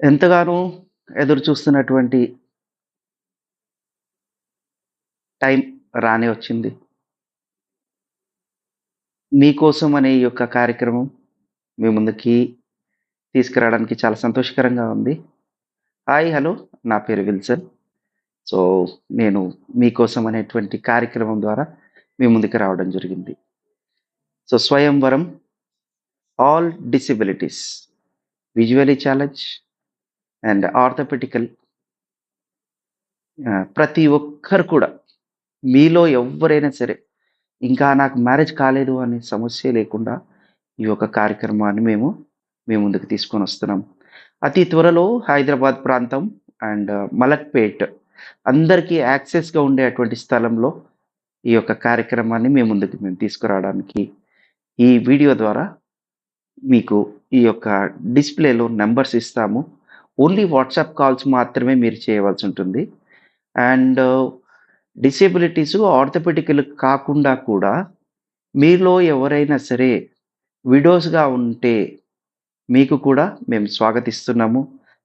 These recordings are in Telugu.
ఎంతగానో ఎదురు చూస్తున్నటువంటి టైం రానే వచ్చింది. మీకోసం అనే ఈ యొక్క కార్యక్రమం మీ ముందుకి తీసుకురావడానికి చాలా సంతోషకరంగా ఉంది. హాయ్! హలో! నా పేరు విల్సన్. సో, నేను మీకోసం అనేటువంటి కార్యక్రమం ద్వారా మీ ముందుకు రావడం జరిగింది. So, Swayamvaram all disabilities, visually challenge and orthopedical ప్రతి ఒక్కరు కూడా మీలో ఎవ్వరైనా సరే ఇంకా నాకు మ్యారేజ్ కాలేదు అనే సమస్యే లేకుండా ఈ యొక్క కార్యక్రమాన్ని మేము మీ ముందుకు తీసుకొనొస్తున్నాం. అతి త్వరలో హైదరాబాద్ ప్రాంతం అండ్ మలక్పేట్ అందరికీ యాక్సెస్‌గా ఉండేటువంటి స్థలంలో ఈ యొక్క కార్యక్రమాన్ని మీ ముందుకు మేము తీసుకురావడానికి ఈ వీడియో ద్వారా మీకు ఈ యొక్క డిస్‌ప్లేలో నంబర్స్ ఇస్తాము. ఓన్లీ వాట్సాప్ కాల్స్ మాత్రమే మీరు చేయవలసుంటుంది. అండ్ డిసేబిలిటీసు ఆర్థోపెడికల్ కాకుండా కూడా మీలో ఎవరైనా సరే విడోస్‌గా ఉంటే మీకు కూడా మేము స్వాగతిస్తున్నాము.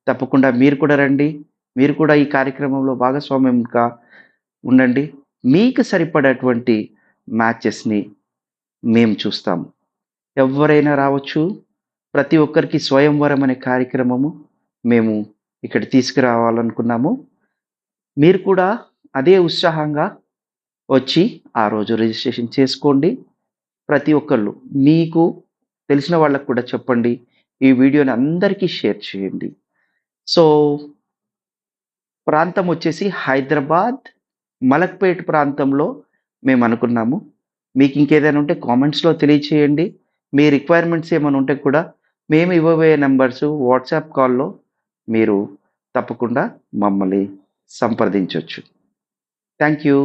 తప్పకుండా మీరు కూడా రండి. మీరు కూడా ఈ కార్యక్రమంలో భాగస్వామ్యంగా ఉండండి. మీకు సరిపడేటువంటి మ్యాచెస్‌ని మేము చూస్తాము. ఎవ్వరైనా రావచ్చు. ప్రతి ఒక్కరికి స్వయంవరం అనే కార్యక్రమము మేము ఇక్కడ తీసుకురావాలనుకున్నాము. మీరు కూడా అదే ఉత్సాహంగా వచ్చి ఆ రోజు రిజిస్ట్రేషన్ చేసుకోండి. ప్రతి ఒక్కళ్ళు మీకు తెలిసిన వాళ్ళకి కూడా చెప్పండి. ఈ వీడియోని అందరికీ షేర్ చేయండి. సో, ప్రాంతం వచ్చేసి హైదరాబాద్, మలక్పేట్ ప్రాంతంలో మేమనుకున్నాము. మీకింకేదైనా ఉంటే కామెంట్స్‌లో తెలియచేయండి. మీ రిక్వైర్మెంట్స్ ఏమైనా ఉంటే కూడా మేము ఇవ్వబోయే నంబర్స్ వాట్సాప్ కాల్‌లో మీరు తప్పకుండా మమ్మల్ని సంప్రదించొచ్చు. Thank you.